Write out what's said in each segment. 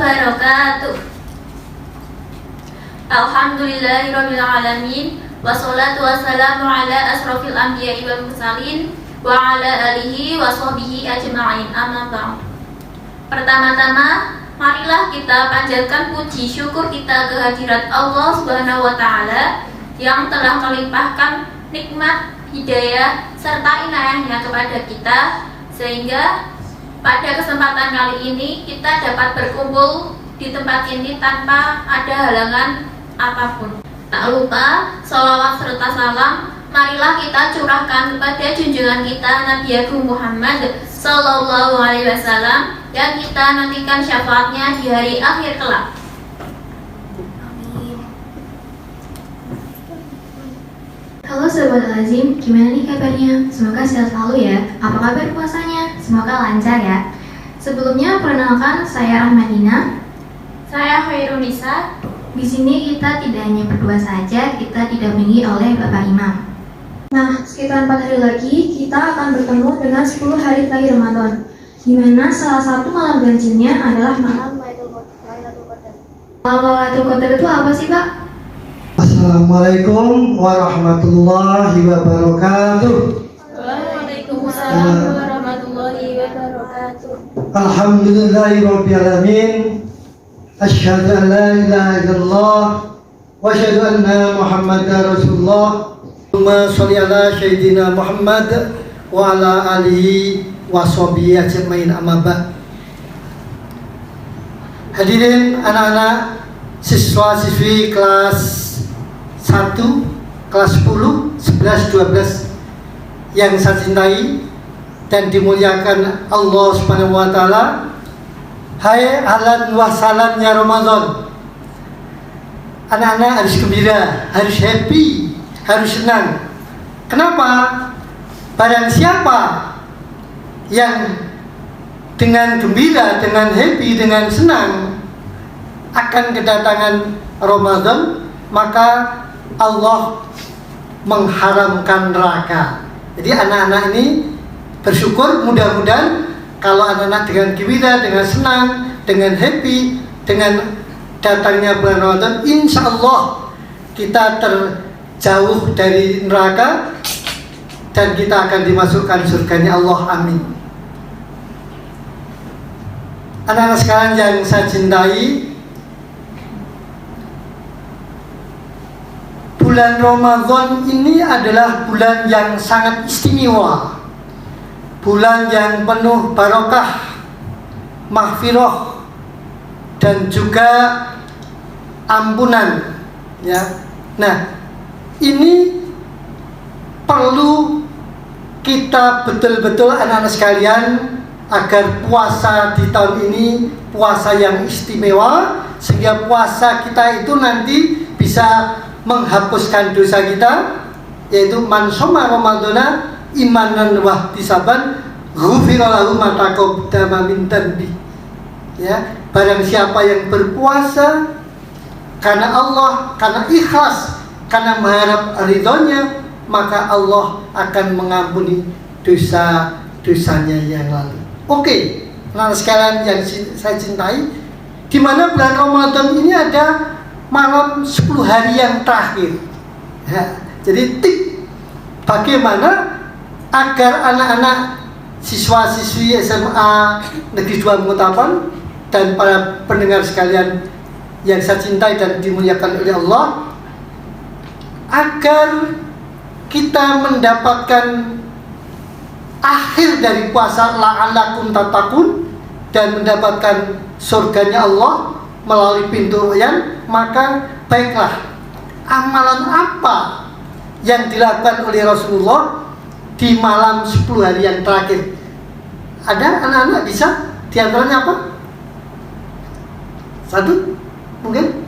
wabarakatuh. Alhamdulillahirabbil alamin, wassalatu wassalamu ala asrofil anbiya'i wal mursalin wa ala alihi wa sahbihi ajma'in. Amma ba'd. Pertama-tama, marilah kita panjatkan puji syukur kita kehadirat Allah Subhanahu wa taala yang telah melimpahkan nikmat, hidayah serta inayahnya kepada kita, sehingga pada kesempatan kali ini kita dapat berkumpul di tempat ini tanpa ada halangan apapun. Tak lupa sholawat serta salam marilah kita curahkan kepada junjungan kita Nabi Agung Muhammad Sallallahu Alaihi Wasallam yang kita nantikan syafaatnya di hari akhir kelak. Amin. Halo Sobat Al-Azim, gimana nih kabarnya? Semoga sehat selalu ya. Apa kabar puasanya? Semoga lancar ya. Sebelumnya perkenalkan, saya Rahmadina. Saya Khairunisa. Di sini kita tidak hanya berdua saja, kita didampingi oleh Bapak Imam. Nah, sekitar 4 hari lagi kita akan bertemu dengan 10 hari terakhir Ramadan, di mana salah satu malam ganjilnya adalah malam Lailatul Qadar. Malam Lailatul Qadar itu apa sih, Pak? Assalamualaikum warahmatullahi wabarakatuh. Waalaikumsalam warahmatullahi wabarakatuh. Alhamdulillahirabbil alamin. Asyhadu an la ilaha illallah wa asyhadu anna Muhammadar Rasulullah. Allahumma sholli ala sayyidina Muhammad wa ala alihi wa sahbihi ajmain, amma ba'd. Hadirin anak-anak siswa-siswi kelas 1, kelas 10, 11, 12 yang saya cintai dan dimuliakan Allah Subhanahu wa taala. Hai ahlan wa sahlan ya Ramadan. Anak-anak harus gembira, harus happy, harus senang. Kenapa? Barang siapa yang dengan gembira, dengan happy, dengan senang akan kedatangan Ramadan, maka Allah mengharamkan neraka. Jadi anak-anak ini bersyukur, mudah-mudahan kalau anak-anak dengan gembira, dengan senang, dengan happy, dengan datangnya bulan Ramadan, insya Allah kita terjauh dari neraka dan kita akan dimasukkan surganya Allah. Amin. Anak-anak sekalian yang saya cintai, bulan Ramadan ini adalah bulan yang sangat istimewa, bulan yang penuh barokah, maghfirah, dan juga ampunan. Ya, nah ini perlu kita betul-betul anak-anak sekalian agar puasa di tahun ini puasa yang istimewa, sehingga puasa kita itu nanti bisa menghapuskan dosa kita, yaitu man shoma ramadhana imanan wa ihtisaban ghufira lahu ma taqaddama min dhanbi. Ya, barang siapa yang berpuasa karena Allah, karena ikhlas, karena mengharap ridhonya, maka Allah akan mengampuni dosa-dosanya yang lalu. Oke, anak sekalian yang saya cintai, di mana bulan Ramadan ini ada malam 10 hari yang terakhir. Ya, jadi bagaimana agar anak-anak siswa-siswi SMA Negeri 2 Mengutapan dan para pendengar sekalian yang saya cintai dan dimuliakan oleh Allah, agar kita mendapatkan akhir dari puasa la'allakum tattaqun dan mendapatkan surganya Allah melalui pintu Rayyan, maka baiklah amalan apa yang dilakukan oleh Rasulullah di malam 10 hari yang terakhir. Ada anak-anak bisa? Di antaranya apa? Satu? Mungkin?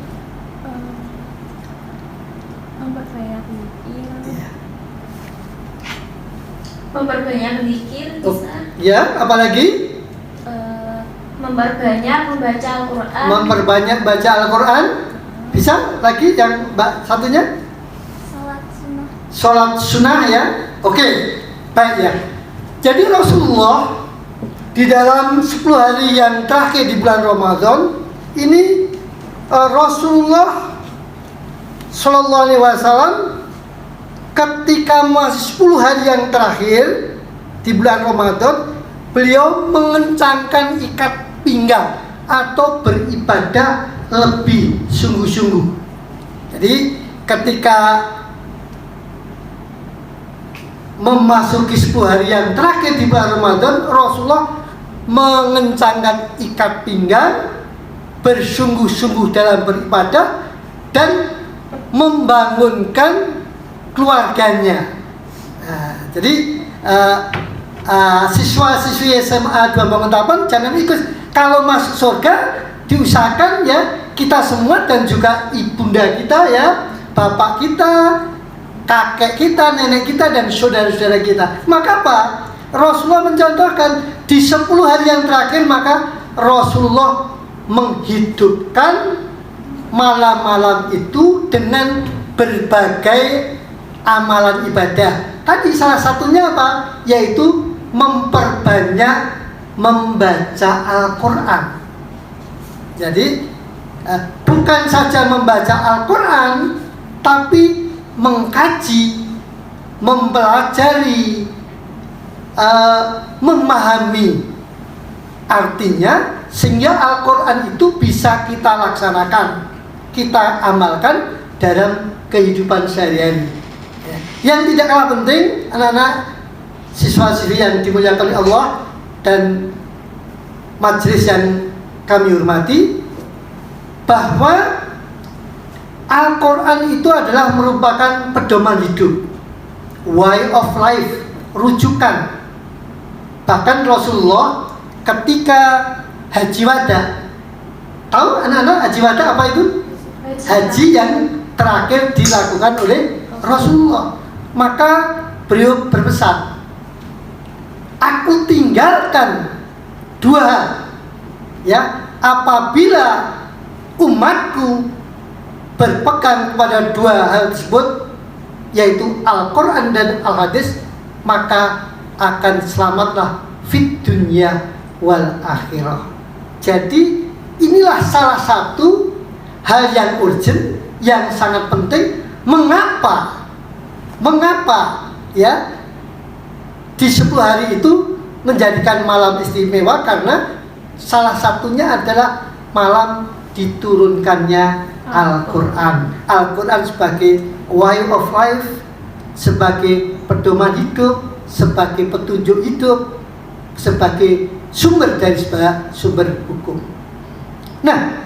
Memperbanyak zikir. Memperbanyak zikir bisa. Ya, apalagi? Memperbanyak membaca Al-Quran. Memperbanyak baca Al-Quran. Bisa? Lagi yang satunya? Salat sunnah. Sholat sunnah ya. Oke, baik ya. Jadi Rasulullah di dalam 10 hari yang terakhir di bulan Ramadan ini Rasulullah Shallallahu Alaihi Wasallam ketika masih 10 hari yang terakhir di bulan Ramadan, beliau mengencangkan ikat pinggang atau beribadah lebih sungguh-sungguh. Jadi ketika memasuki 10 hari yang terakhir di bulan Ramadan, Rasulullah mengencangkan ikat pinggang, bersungguh-sungguh dalam beribadah, dan membangunkan keluarganya. Jadi siswa-siswi SMA 2 jangan ikut. Kalau masuk surga, diusahakan ya kita semua dan juga ibunda kita ya, bapak kita, kakek kita, nenek kita, dan saudara-saudara kita. Maka apa? Rasulullah mencontohkan di 10 hari yang terakhir, maka Rasulullah menghidupkan malam-malam itu dengan berbagai amalan ibadah. Tadi salah satunya apa? Yaitu memperbanyak membaca Al-Quran. Jadi bukan saja membaca Al-Quran, tapi mengkaji, mempelajari, memahami artinya, sehingga Al-Quran itu bisa kita laksanakan, kita amalkan dalam kehidupan sehari-hari. Yang tidak kalah penting, anak-anak siswa-siswi yang dimuliakan oleh Allah dan majelis yang kami hormati, bahwa Al-Quran itu adalah merupakan pedoman hidup, way of life, rujukan. Bahkan Rasulullah ketika haji wada, tahu anak-anak haji wada apa itu? Haji yang terakhir dilakukan oleh Rasulullah. Maka beliau berpesan, aku tinggalkan 2 hal, ya, apabila umatku berpegang kepada 2 hal tersebut, yaitu Al-Quran dan Al-Hadis, maka akan selamatlah fit dunya wal akhirah. Jadi inilah salah satu hal yang urgent, yang sangat penting. Mengapa ya di 10 hari itu menjadikan malam istimewa? Karena salah satunya adalah malam diturunkannya Al-Quran. Al-Quran sebagai way of life, sebagai pedoman hidup, sebagai petunjuk hidup, sebagai sumber dari sumber hukum. Nah,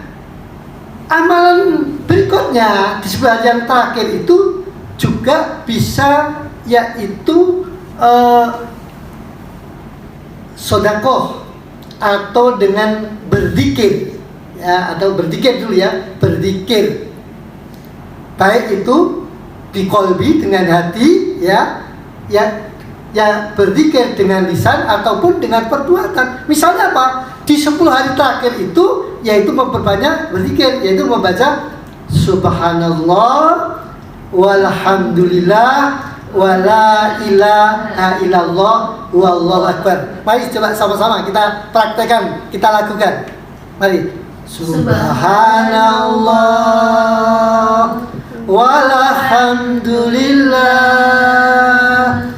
amalan berikutnya di 10 hari yang terakhir itu juga bisa, yaitu sodakoh atau dengan berzikir, ya, atau berzikir dulu ya, berzikir, baik itu di kolbi dengan hati, ya berzikir dengan lisan ataupun dengan perbuatan. Misalnya apa? Di 10 hari terakhir itu yaitu memperbanyak berzikir, yaitu membaca subhanallah walhamdulillah wala ilaha illallah wallahu akbar. Mari coba sama-sama kita praktekkan, kita lakukan. Mari. Subhanallah walhamdulillah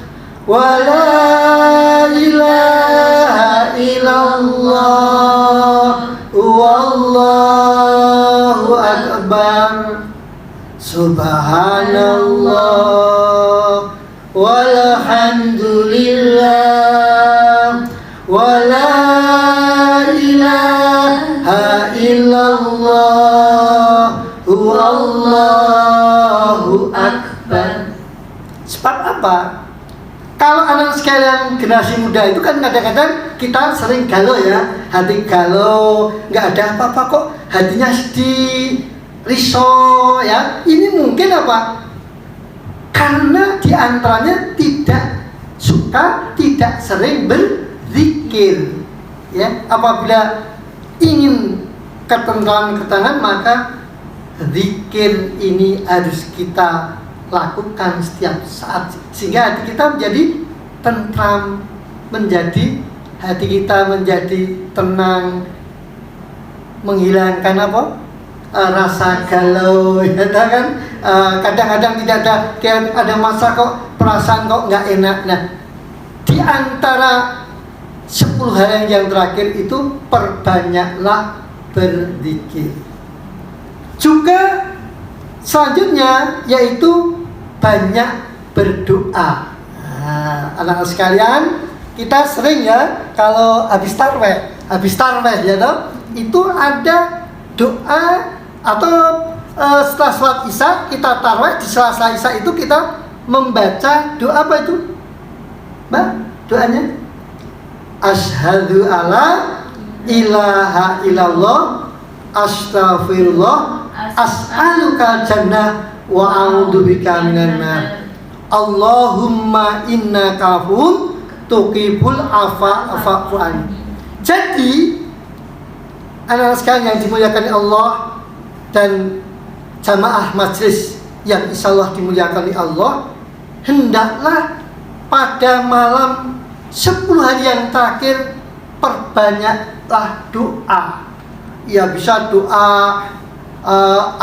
wala ilaha illallah wallahu akbar. Subhanallah walhamdulillah wala ilaha illallah wallahu akbar. Sebab apa? Kalau anak sekalian generasi muda itu kan kadang-kadang kita sering galau ya, hati galau, nggak ada apa-apa kok, hatinya sedih, risau ya. Ini mungkin apa? Karena diantaranya tidak suka, tidak sering berzikir. Ya, apabila ingin ketenangan, maka zikir ini harus kita lakukan setiap saat, sehingga hati kita menjadi tentram, hati kita menjadi tenang, menghilangkan apa? Rasa galau, ya kan? Kadang-kadang tidak ada masa kok perasaan kok nggak enak. Nah, di antara 10 hari yang terakhir itu perbanyaklah berzikir. Juga selanjutnya yaitu banyak berdoa. Anak-anak sekalian, kita sering ya kalau habis tarweh ya toh, itu ada doa atau setelah sholat isya kita tarweh, di sela-sela isya itu kita membaca doa apa itu? Mbak, doanya asyhadu alla ilaha illallah astaghfirullah as'aluka jannah wa a'udzubika minan nar Allahumma innaka afuwun tuhibbul afwa fa'fu anni. Jadi anak-anak sekalian yang dimuliakan Allah dan jamaah majelis yang insyaallah dimuliakan oleh Allah, hendaklah pada malam 10 hari yang terakhir perbanyaklah doa. Ya, bisa doa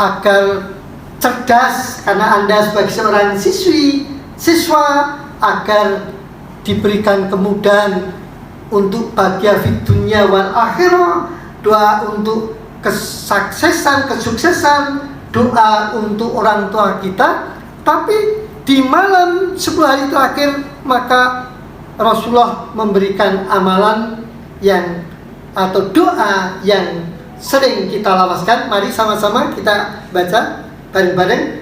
agar cerdas karena Anda sebagai seorang siswa agar diberikan kemudahan untuk bahagia di dunia wal akhirah, doa untuk kesuksesan, doa untuk orang tua kita. Tapi di malam 10 hari terakhir maka Rasulullah memberikan amalan yang atau doa yang sering kita lafazkan. Mari sama-sama kita baca bareng-bareng.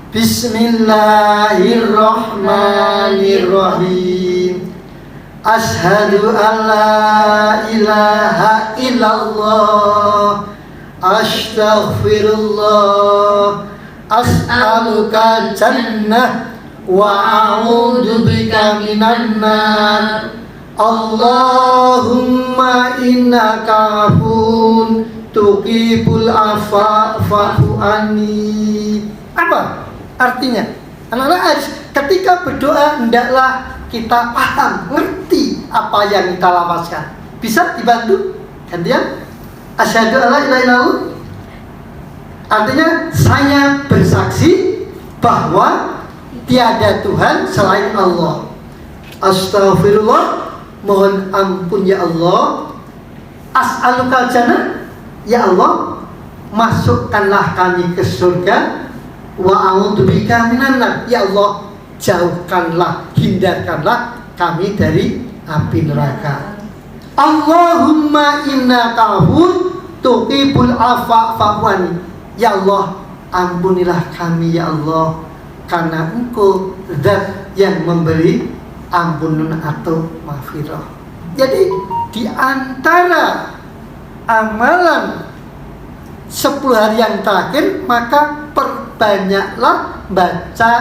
Bismillahirrahmanirrahim. Asyhadu an la ilaha illallah astaghfirullah as'aluka jannah wa a'udzubika minan nar Allahumma innaka afuwun tuhibbul afwa fa'fu anni. Apa artinya? Anak-anak harus ketika berdoa hendaklah kita paham, ngerti apa yang kita lafazkan. Bisa dibantu? Gantian. Asyhadu alla ilaha illallah. Artinya saya bersaksi bahwa tiada Tuhan selain Allah. Astaghfirullah, mohon ampun ya Allah. As'alukal jannah, ya Allah, masukkanlah kami ke surga. Wa a'udzubika minan nar, ya Allah, jauhkanlah, hindarkanlah kami dari api neraka. Allahumma innaka afuwun tuhibbul afwa fa'fu anni. Ya Allah, ampunilah kami ya Allah, karena Engkau zat yang memberi ampunan atau maghfirah. Jadi di antara amalan 10 hari yang terakhir maka perbanyaklah baca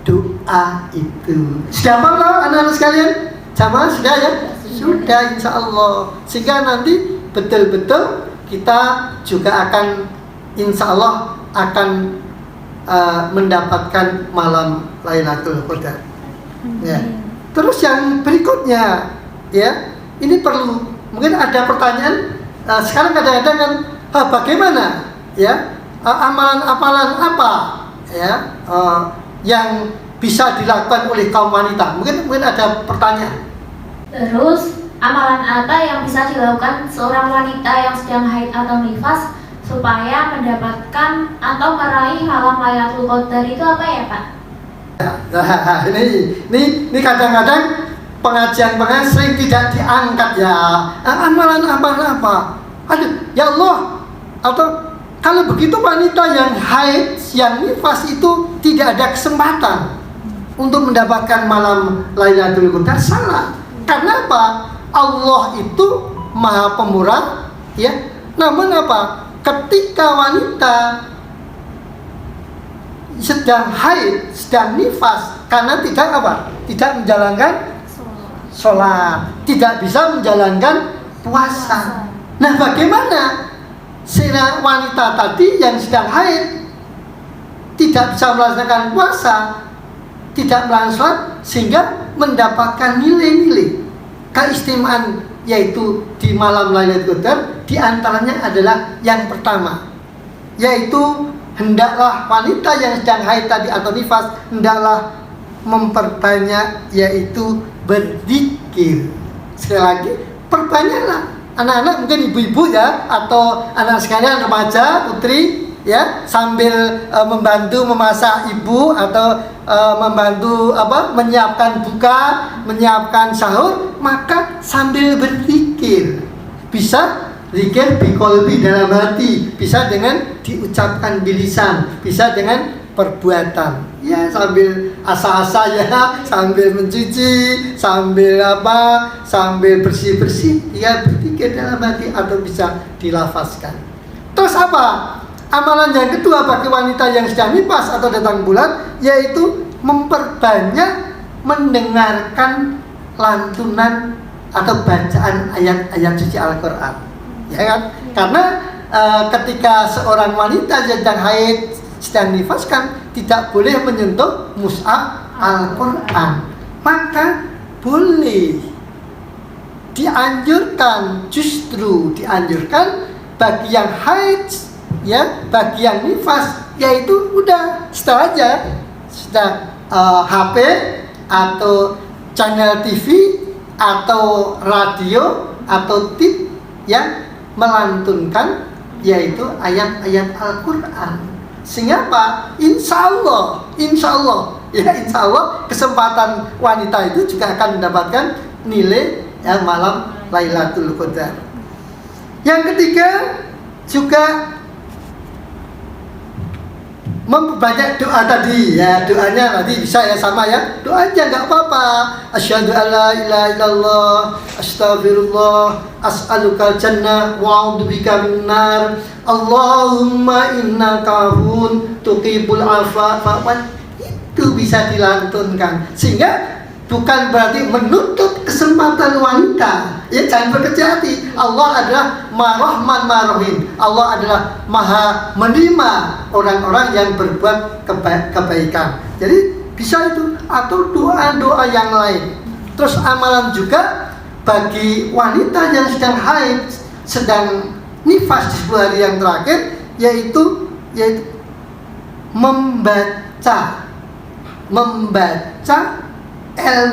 doa itu. Sudah apa anak-anak sekalian? Jamaah sudah ya? Sudah insya Allah. Sehingga nanti betul-betul kita juga akan insya Allah akan mendapatkan malam Lailatul Qadar. Ya. Terus yang berikutnya, ya, ini perlu mungkin ada pertanyaan. Sekarang kadang-kadang kan, bagaimana, ya, amalan-amalan apa, ya, yang bisa dilakukan oleh kaum wanita? Mungkin ada pertanyaan. Terus amalan apa yang bisa dilakukan seorang wanita yang sedang haid atau nifas supaya mendapatkan atau meraih malam Lailatul Qadar itu apa ya Pak? Nah, ini kadang-kadang pengajian sering tidak diangkat ya. Amalan apa? Aduh, ya Allah. Atau kalau begitu wanita yang haid, yang nifas itu tidak ada kesempatan untuk mendapatkan malam Lailatul Qadar. Salah. Karena apa? Allah itu Maha Pemurah, ya. Namun apa? Ketika wanita sedang haid, sedang nifas, karena tidak apa? Tidak menjalankan sholat, tidak bisa menjalankan puasa. Nah, bagaimana sehingga wanita tadi yang sedang haid tidak bisa melaksanakan puasa, tidak melaksanakan sholat, sehingga mendapatkan nilai-nilai keistimewaan yaitu di malam Lailatul Qadar, di antaranya adalah yang pertama, yaitu hendaklah wanita yang sedang haid tadi atau nifas hendaklah memperbanyak, yaitu berzikir. Sekali lagi, perbanyaklah. Anak-anak mungkin ibu-ibu ya, atau anak sekalian remaja, putri ya, sambil membantu memasak ibu atau membantu menyiapkan buka, menyiapkan sahur, maka sambil berzikir. Bisa zikir biqolbi, dalam hati, bisa dengan diucapkan bilisan, bisa dengan perbuatan. Ya, sambil asa-asa ya, sambil mencuci, sambil sambil bersih-bersih, ya berzikir dalam hati atau bisa dilafazkan. Terus apa? Amalan yang kedua bagi wanita yang sedang nifas atau datang bulan, yaitu memperbanyak mendengarkan lantunan atau bacaan ayat-ayat suci Al-Quran. Ya kan? Karena ketika seorang wanita yang sedang haid, sedang nifas kan tidak boleh menyentuh mushaf Al-Quran, maka boleh dianjurkan, justru dianjurkan bagi yang haid ya, bagi yang nifas, yaitu udah setel aja, setel HP atau channel TV atau radio atau tip yang melantunkan yaitu ayat-ayat Al-Quran. Sehingga apa? Insya Allah kesempatan wanita itu juga akan mendapatkan nilai malam Lailatul Qadar. Yang ketiga juga memperbanyak doa tadi ya, doanya nanti bisa ya sama ya, doa aja nggak apa-apa. Asyhadu alla ilaha illallah, astaghfirullah, as'alukal jannah wa a'udzubika minnar, Allahumma innaka afuwun tuhibbul afwa fa'fu. Itu bisa dilantunkan, sehingga bukan berarti menutup kesempatan wanita. Ya, jangan berkecil hati. Allah adalah Mar-Rahman Mar-Rahim. Allah adalah Maha menerima orang-orang yang berbuat kebaikan. Jadi bisa itu, atau doa-doa yang lain. Terus amalan juga bagi wanita yang sedang haid, sedang nifas di 10 hari yang terakhir, yaitu membaca,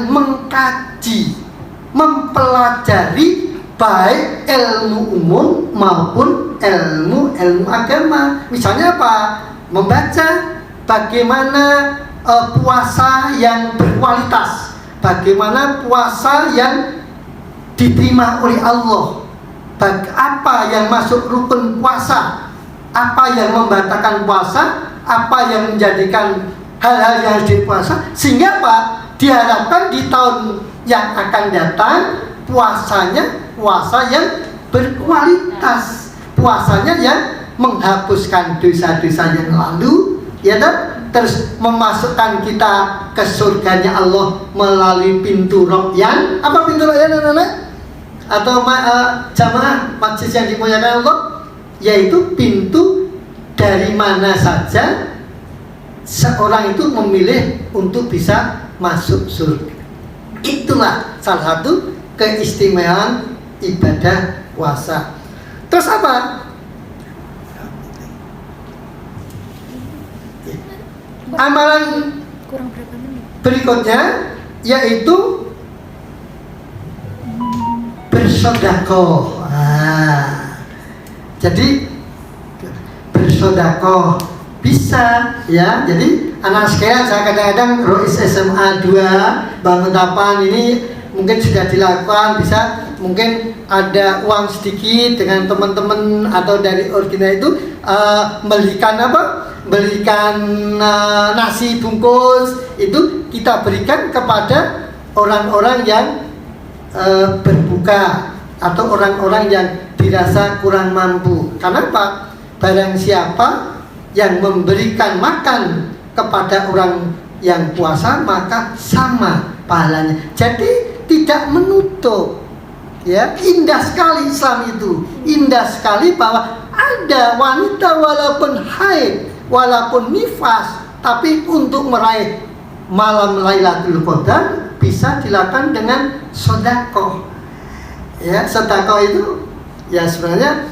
mengkaji, mempelajari baik ilmu umum maupun ilmu agama. Misalnya apa? Membaca bagaimana puasa yang berkualitas, bagaimana puasa yang diterima oleh Allah, apa yang masuk rukun puasa, apa yang membatalkan puasa, apa yang menjadikan hal-hal yang harus dipuasa, sehingga apa? Diharapkan di tahun yang akan datang puasanya puasa yang berkualitas, puasanya yang menghapuskan dosa-dosa yang lalu, ya kan? Terus memasukkan kita ke surganya Allah melalui pintu Royan. Apa pintu Royan, anak-anak? Atau jamaah majlis yang dimuliakan Allah, yaitu pintu dari mana saja seorang itu memilih untuk bisa masuk surga. Itulah salah satu keistimewaan ibadah puasa. Terus apa? Amalan berikutnya yaitu bersedekah. Jadi bersedekah bisa ya. Jadi anak sekalian, saya kadang-kadang Rois SMA 2 Banguntapan ini mungkin sudah dilakukan, bisa mungkin ada uang sedikit dengan teman-teman atau dari Orgina itu belikan nasi bungkus, itu kita berikan kepada orang-orang yang berbuka atau orang-orang yang dirasa kurang mampu. Kenapa? Barang siapa yang memberikan makan kepada orang yang puasa, maka sama pahalanya. Jadi tidak menutup. Ya, indah sekali Islam itu. Indah sekali bahwa ada wanita walaupun haid, walaupun nifas, tapi untuk meraih malam Lailatul Qadar bisa dilakukan dengan sedekah. Ya, sedekah itu ya sebenarnya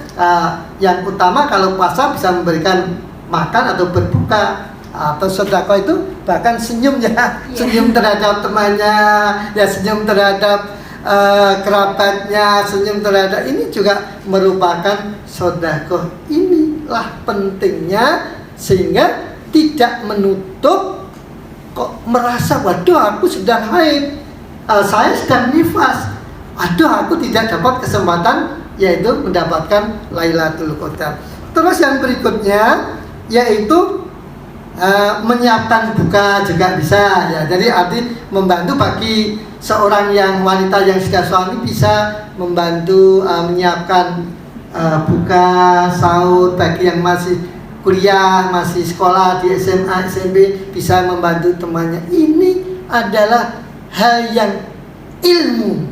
yang utama kalau puasa bisa memberikan makan atau berbuka, atau sedekah itu bahkan senyum ya, senyum terhadap temannya, ya senyum terhadap kerabatnya, senyum terhadap ini juga merupakan sedekah. Inilah pentingnya, sehingga tidak menutup kok merasa waduh aku sedang haid, saya sedang nifas, aduh aku tidak dapat kesempatan yaitu mendapatkan Lailatul Qadar. Terus yang berikutnya yaitu menyiapkan buka juga bisa ya. Jadi arti membantu bagi seorang yang wanita yang sudah suami bisa membantu menyiapkan buka sahur. Bagi yang masih kuliah, masih sekolah di SMA, SMP bisa membantu temannya. Ini adalah hal yang ilmu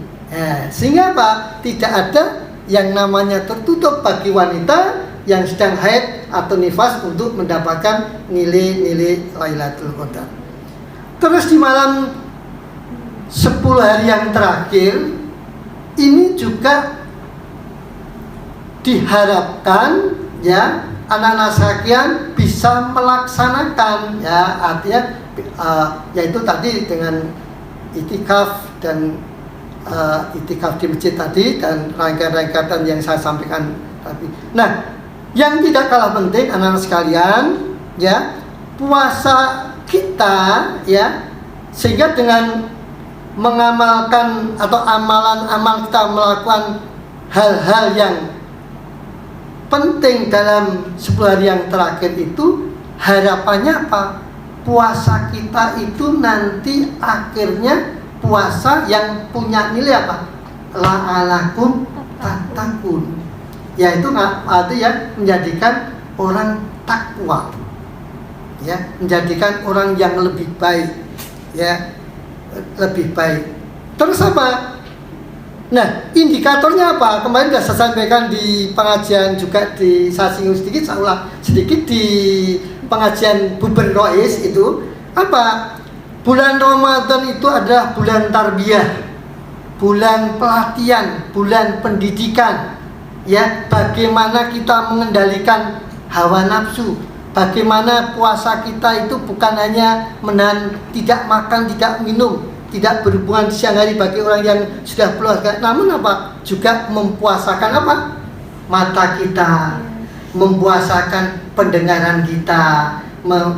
sehingga apa? Tidak ada yang namanya tertutup bagi wanita yang sedang haid atau nifas untuk mendapatkan nilai-nilai Lailatul Qadar. Terus di malam 10 hari yang terakhir ini juga diharapkan ya anak-anak sekalian bisa melaksanakan ya, artinya yaitu tadi dengan itikaf dan itikaf di masjid tadi dan rangkaian-rangkaian yang saya sampaikan tadi. Nah, yang tidak kalah penting anak-anak sekalian ya, puasa kita ya, sehingga dengan mengamalkan atau amalan-amal kita melakukan hal-hal yang penting dalam 10 hari yang terakhir itu, harapannya apa? Puasa kita itu nanti akhirnya puasa yang punya nilai apa? La'alakum tattaqun, yaitu artinya menjadikan orang takwa ya, menjadikan orang yang lebih baik ya, lebih baik. Terus apa? Nah, indikatornya apa? Kemarin sudah saya sampaikan di pengajian juga, saya singgung sedikit, saya ulang sedikit di pengajian Buber Rois itu apa? Bulan Ramadan itu adalah bulan tarbiyah, bulan pelatihan, bulan pendidikan ya, bagaimana kita mengendalikan hawa nafsu, bagaimana puasa kita itu bukan hanya menahan tidak makan, tidak minum, tidak berhubungan siang hari bagi orang yang sudah keluarga, namun apa? Juga mempuasakan apa? Mata kita, mempuasakan pendengaran kita,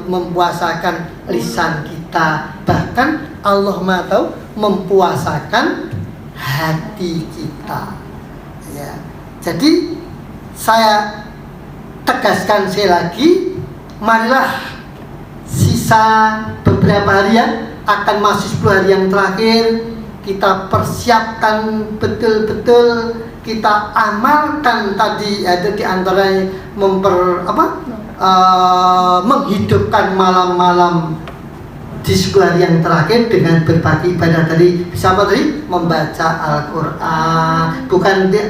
mempuasakan lisan kita, bahkan Allah Maha Tahu mempuasakan hati kita ya. Jadi saya tegaskan sekali lagi, marilah sisa beberapa hari ya, akan masih 10 hari yang terakhir, kita persiapkan betul-betul, kita amalkan tadi, yaitu diantara menghidupkan malam-malam di 10 hari yang terakhir dengan berbagai ibadah tadi. Bisa apa tadi? Membaca Al-Quran,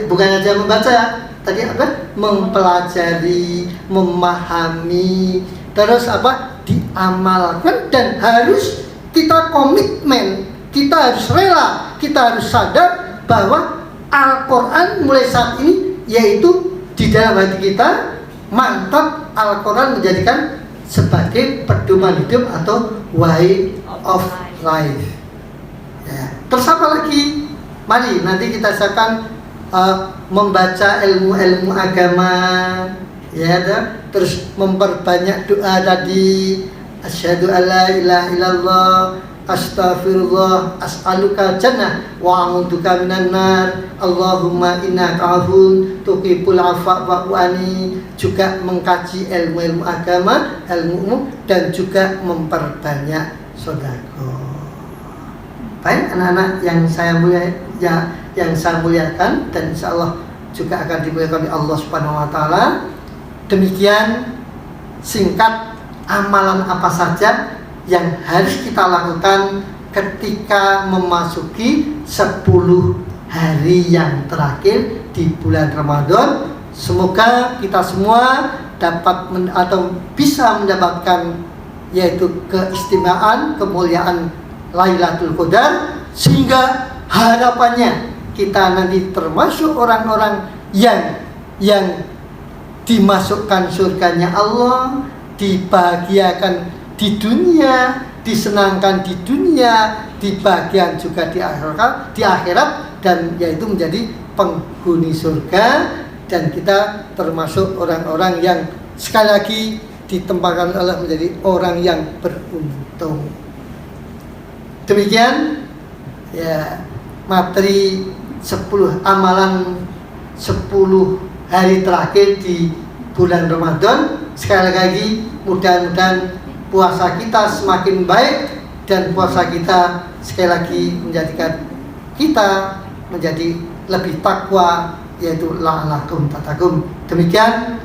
bukan aja membaca ya, tadi apa? Mempelajari, memahami, terus apa? Diamalkan, dan harus kita komitmen, kita harus rela, kita harus sadar bahwa Al-Quran mulai saat ini yaitu di dalam hati kita mantap. Al-Quran menjadikan sebagai pedoman hidup atau way of life ya. Terus apa lagi? Mari nanti kita akan membaca ilmu-ilmu agama ya, terus memperbanyak doa tadi, asyhadu alla ilaha illallah, astaghfirullah, as'aluka jannah wa a'udzuka minan nar, Allahumma innaka afuwun tuhibbul afwa fa'fu anni. Juga mengkaji ilmu-ilmu agama, ilmu umum, dan juga memperbanyak sedekah. Baik anak-anak yang saya muliakan, dan insyaallah juga akan dimuliakan oleh Allah Subhanahu wa taala. Demikian singkat amalan apa saja yang harus kita lakukan ketika memasuki 10 hari yang terakhir di bulan Ramadan. Semoga kita semua dapat atau bisa mendapatkan yaitu keistimewaan, kemuliaan Lailatul Qadar, sehingga harapannya kita nanti termasuk orang-orang yang dimasukkan surganya Allah, dibahagiakan di dunia, disenangkan di dunia, dibahagiakan juga di akhirat, dan yaitu menjadi penghuni surga. Dan kita termasuk orang-orang yang sekali lagi ditempatkan Allah menjadi orang yang beruntung. Demikian ya materi 10 amalan 10 hari terakhir di bulan Ramadan. Sekali lagi mudah-mudahan puasa kita semakin baik, dan puasa kita sekali lagi menjadikan kita menjadi lebih takwa, yaitu la'alakum tattaqun. Demikian,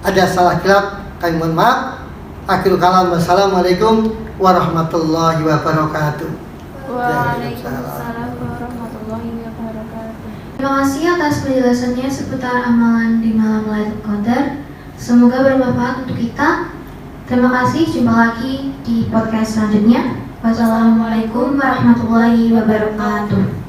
ada salah kilap kami mohon maaf. Akhirul kalam, wassalamualaikum warahmatullahi wabarakatuh. Waalaikumsalam warahmatullahi wabarakatuh. Terima kasih atas penjelasannya seputar amalan di malam Lailatul Qadar. Semoga bermanfaat untuk kita. Terima kasih, jumpa lagi di podcast selanjutnya. Wassalamualaikum warahmatullahi wabarakatuh.